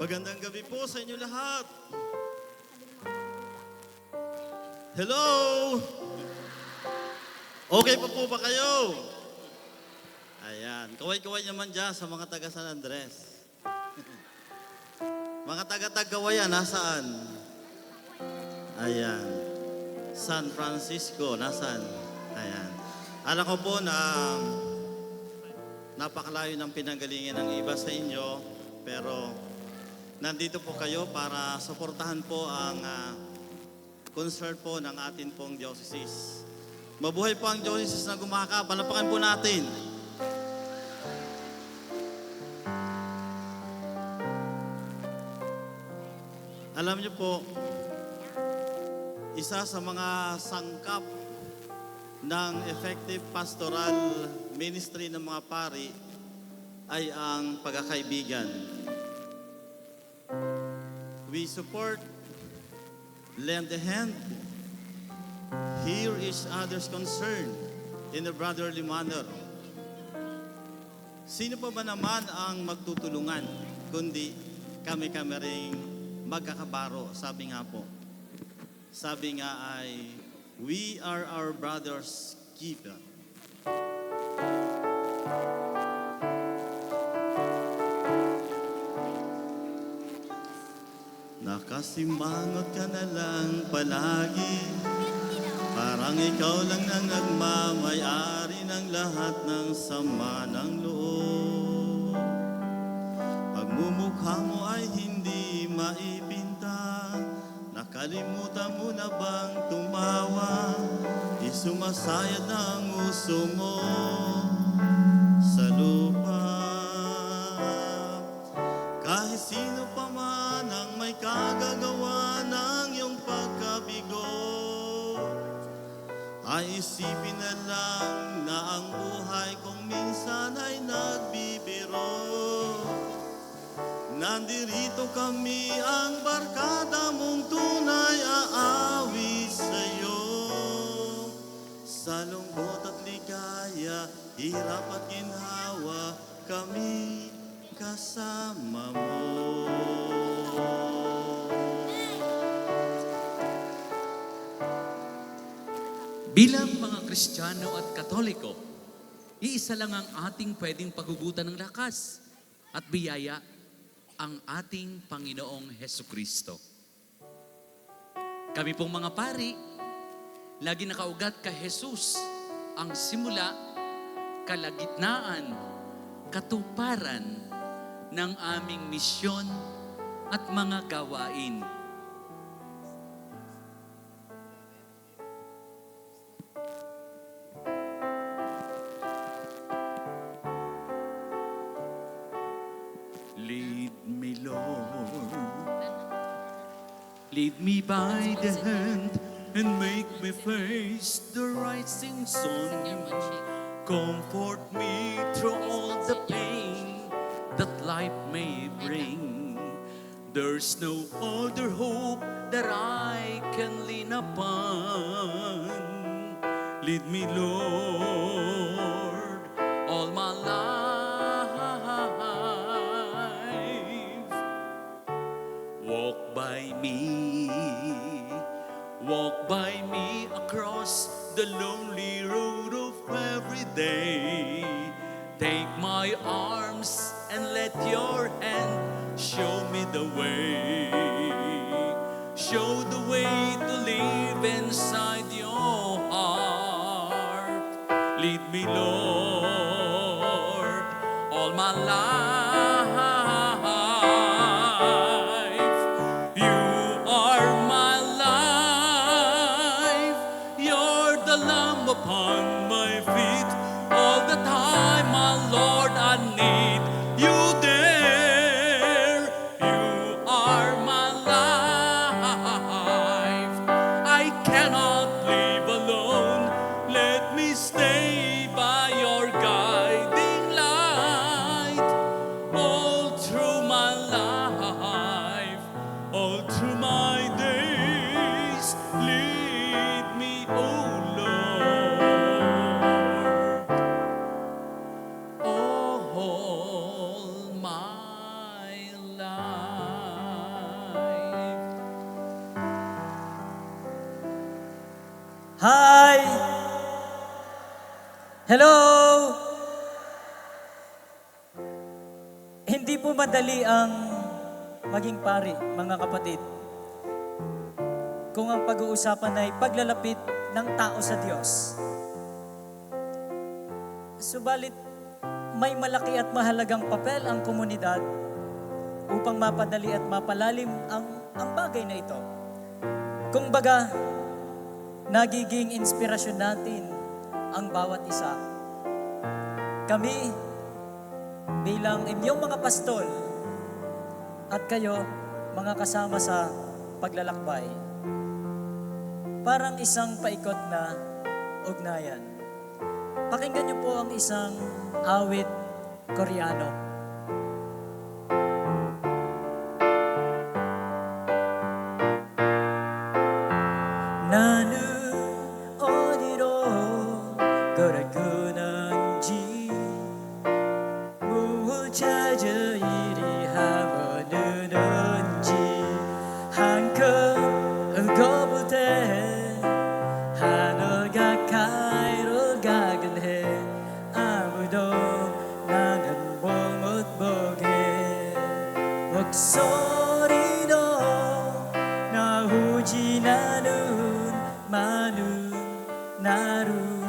Magandang gabi po sa inyo lahat. Hello! Okay pa po ba kayo? Ayan. Kaway-kaway naman dyan sa mga taga San Andres. Mga taga-Tagawayan, nasaan? Ayan. San Francisco, nasaan? Ayan. Alam ko po na napakalayo ng pinanggalingan ng iba sa inyo, pero nandito po kayo para suportahan po ang concert po ng atin pong diocese. Mabuhay po ang diocese na gumaka. Palapakan po natin. Alam niyo po, isa sa mga sangkap ng effective pastoral ministry ng mga pari ay ang pagkakaibigan. We support, lend a hand, hear each other's concern in a brotherly manner. Sino pa ba naman ang magtutulungan kundi kami-kami ring magkakabaro? Sabi nga po. Sabi nga ay, we are our brother's keeper. Nakasimangot ka na lang palagi, parang ikaw lang nang nagmamay-ari ng lahat ng sama ng loob. Pagmumukha mo ay hindi maipinta, nakalimutan mo na bang tumawa, di sumasayad na ang uso mo sa lupa. Kahit sino pa man ang may kagagawa ng iyong pagkabigo, ay isipin na lang na ang buhay kung minsan ay nagbibiro. Nandirito kami, ang barkada mong tunay aawi sa'yo. Sa lungkot at ligaya, hirap at ginhawa, kami kasama mo. Bilang mga Kristiyano at Katoliko, iisa lang ang ating pwedeng paghugutan ng lakas at biyaya, ang ating Panginoong Hesukristo. Kami pong mga pari, lagi nakaugat kay Jesus, ang simula, kalagitnaan, katuparan ng aming misyon at mga gawain. Lead me, Lord. Lead me by the hand and make me face the rising sun. Comfort me through all the pain that life may bring. There's no other hope that I can lean upon. Lead me, Lord, all my life. Walk by me across the lonely road of every day. Take my arms and let your hand show me the way. Show the way to live inside your heart. Lead me, Lord, all my life. You are my life. You're the lamp upon my feet. All the time, my Lord, I need you there. You are my life. I cannot live alone. Let me stay by your guiding light all through my life. Hello! Hindi po madali ang maging pari, mga kapatid. Kung ang pag-uusapan ay paglalapit ng tao sa Diyos. Subalit, may malaki at mahalagang papel ang komunidad upang mapadali at mapalalim ang bagay na ito. Kung baga, nagiging inspirasyon natin ang bawat isa. Kami, bilang inyong mga pastol, at kayo, mga kasama sa paglalakbay, parang isang paikot na ugnayan. Pakinggan niyo po ang isang awit Koreano. 나는 어디로 걸어가는지 무엇 찾아 이리 하며 느는지 한껏 거부대 하늘 가까이로 가긴 해 아무도 나는 못 보게 목소리도 나오지 않은 많은 나를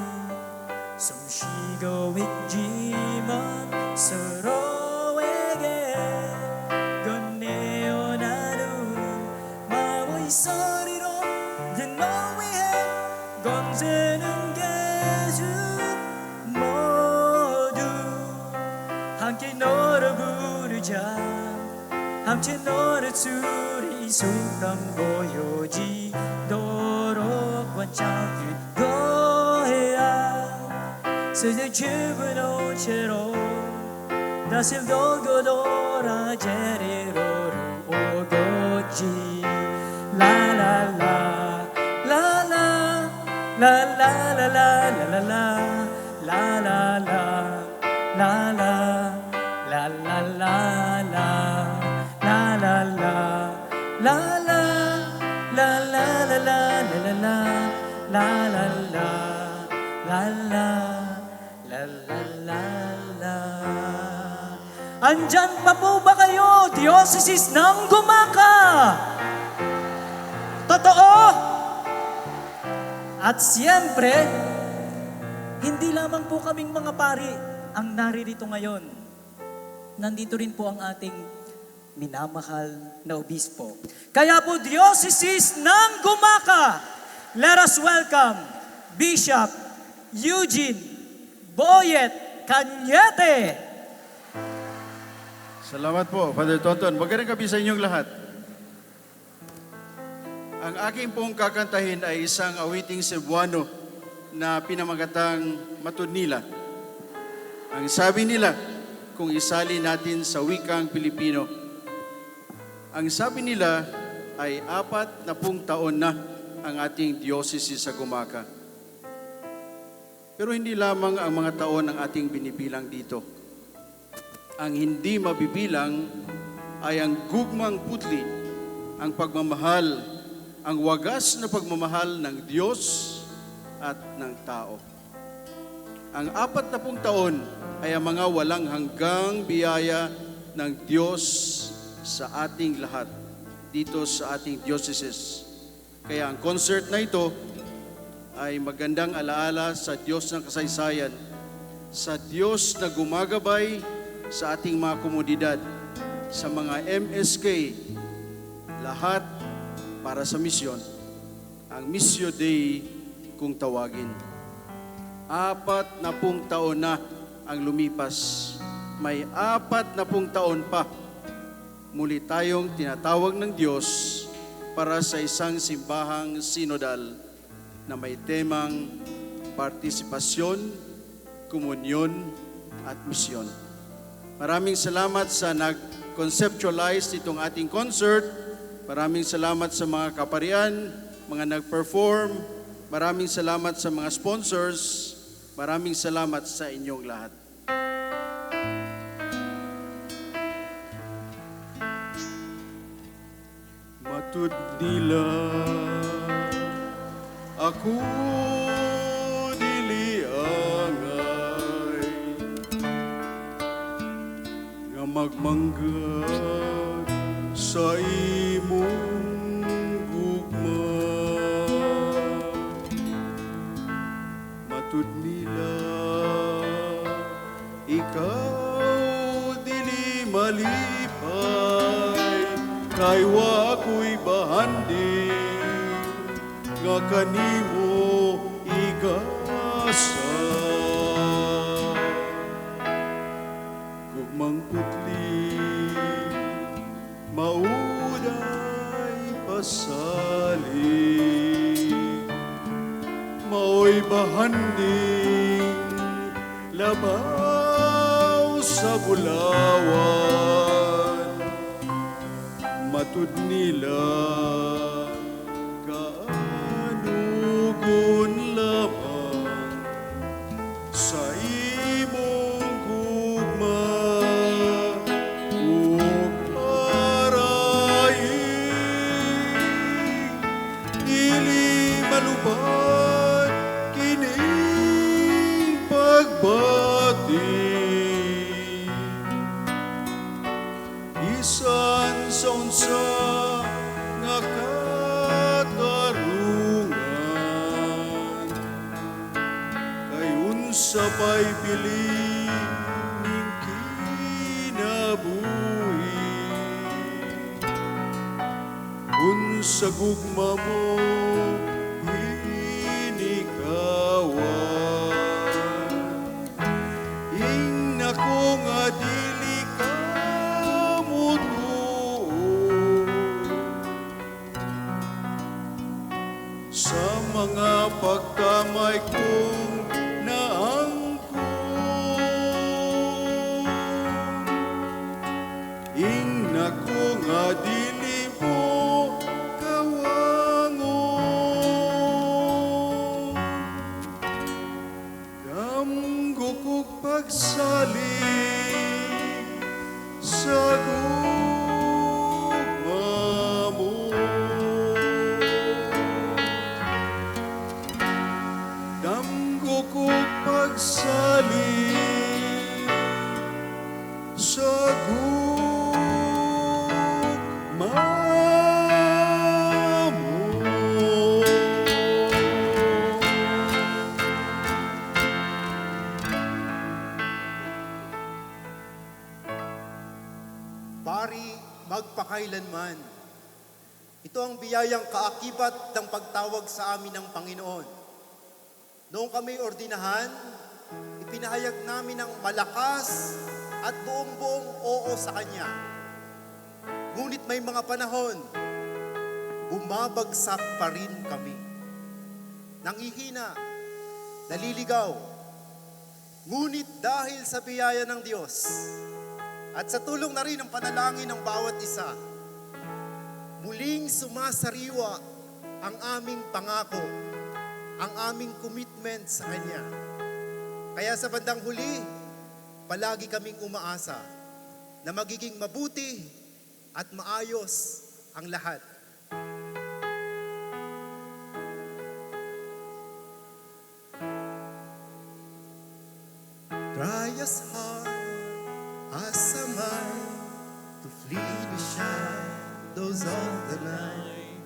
숨쉬고 있지만 서로에게 건네어 나는 마음의 소리로 너 위해 건세는 계속 모두 함께 너를 부르자 함께 너를 둘이 손감 보여지도록 완창길 거야 슬슬 주변 채로 다시 돌고 돌아 제리로를 오겠지 라라라 라라 라라라라라라라 라라라 라라 라라라라 라라라 라라 라라라라라라라 라라라 라라 라라라라. Andyan pa po ba kayo, Diocese ng Gumaka? Totoo? At siyempre, hindi lamang po kaming mga pari ang naririto ngayon. Nandito rin po ang ating minamahal na obispo. Kaya po, Diocese ng Gumaka, let us welcome Bishop Eugene Boyet Cañete. Salamat po, Father Tonton. Magandang gabi sa inyong lahat. Ang aking pong kakantahin ay isang awiting Cebuano na pinamagatang Matudnila. Ang sabi nila, kung isali natin sa wikang Pilipino, ang sabi nila ay 40 taon na ang ating diocese sa Gumaka. Pero hindi lamang ang mga taon ang ating binibilang dito. Ang hindi mabibilang ay ang gugmang putli, ang pagmamahal, ang wagas na pagmamahal ng Diyos at ng tao. Ang 40 taon ay ang mga walang hanggang biyaya ng Diyos sa ating lahat, dito sa ating diocese. Kaya ang concert na ito ay magandang alaala sa Diyos ng kasaysayan, sa Diyos na gumagabay sa ating mga komunidad, sa mga MSK, lahat para sa misyon. Ang Missio Dei kung tawagin. 40 taon na ang lumipas. May 40 taon pa. Muli tayong tinatawag ng Diyos para sa isang simbahang sinodal na may temang partisipasyon, komunyon at misyon. Maraming salamat sa nag-conceptualize itong ating concert. Maraming salamat sa mga kaparian, mga nag-perform. Maraming salamat sa mga sponsors. Maraming salamat sa inyong lahat. Matudnila ako dili ang magmanggag sa imong gugma. Matud nila, ikaw dili malipay, kay wa ko'y bahanding, nga kanimo igasa. Gugmang putli, mauday pasalig, mao'y bahanding, labaw sa bulawan. Matud nila, kaanugon lamang sa imong gugma. Ug araig, dili malubad kining pagbati. Bisan sa unsa nga katarungan, kay unsa pa'y bili ning kinabuhi. Unsa gugma mo hinikawan, ing nako nga dili ka mutuo. Sa mga pagkamay kong naangkon, ing nako nga dili mo kawangon. Damgo ko'y pagsalig sa gugma mo. Damgo ko'y pagsalig sa gugma mo. Pari, magpakailanman. Ito ang biyayang kaakibat ng pagtawag sa amin ng Panginoon. Noong kami ordinahan, ipinahayag namin ng malakas at buong-buong oo sa Kanya. Ngunit may mga panahon, bumabagsak pa rin kami. Nangihina, naliligaw. Ngunit dahil sa biyaya ng Diyos, at sa tulong na rin ng panalangin ng bawat isa, muling sumasariwa ang aming pangako, ang aming commitment sa Kanya. Kaya sa bandang huli, palagi kaming umaasa na magiging mabuti at maayos ang lahat. Try as hard as a man to flee the shadows of the night.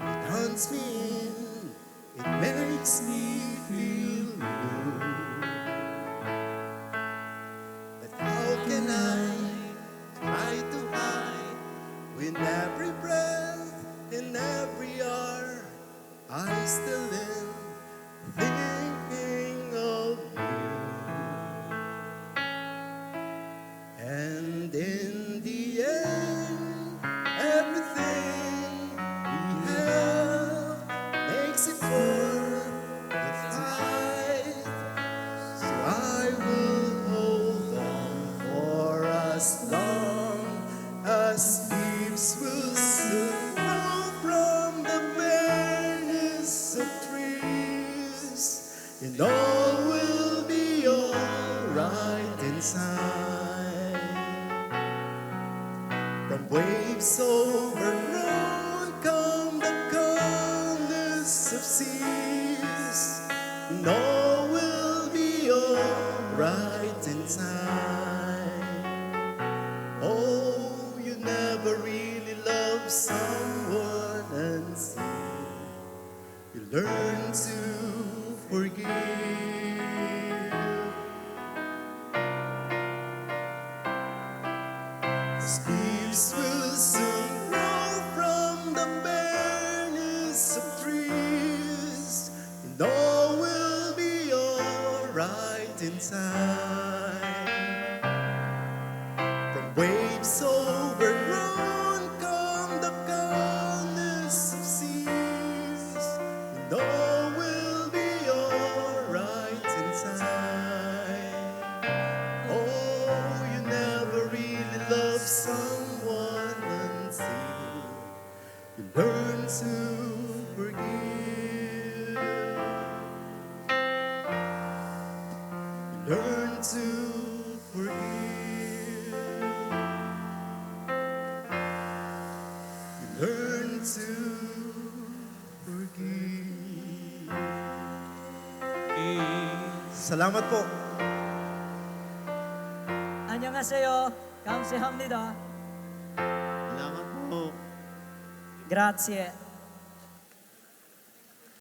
It hunts me in, it makes me feel new. But how can I try to hide when every breath in every hour I still am thinking of you? And in the end, everything we have makes it worth the fight. So I will hold on for as long as leaves will soon grow from the bareness of trees, and all will be alright inside. From waves overgrown come the calmness of seas, and all will be alright in time. Leaves will soon grow from the bareness of trees, and all will be alright in time. From waves overgrown come the calmness of seas, and all will be alright in time. Oh, you never really love someone until you learn to forgive. You learn to forgive. You learn to forgive. Salamat po. 안녕하세요. 감사합니다. Salamat po. Grazie.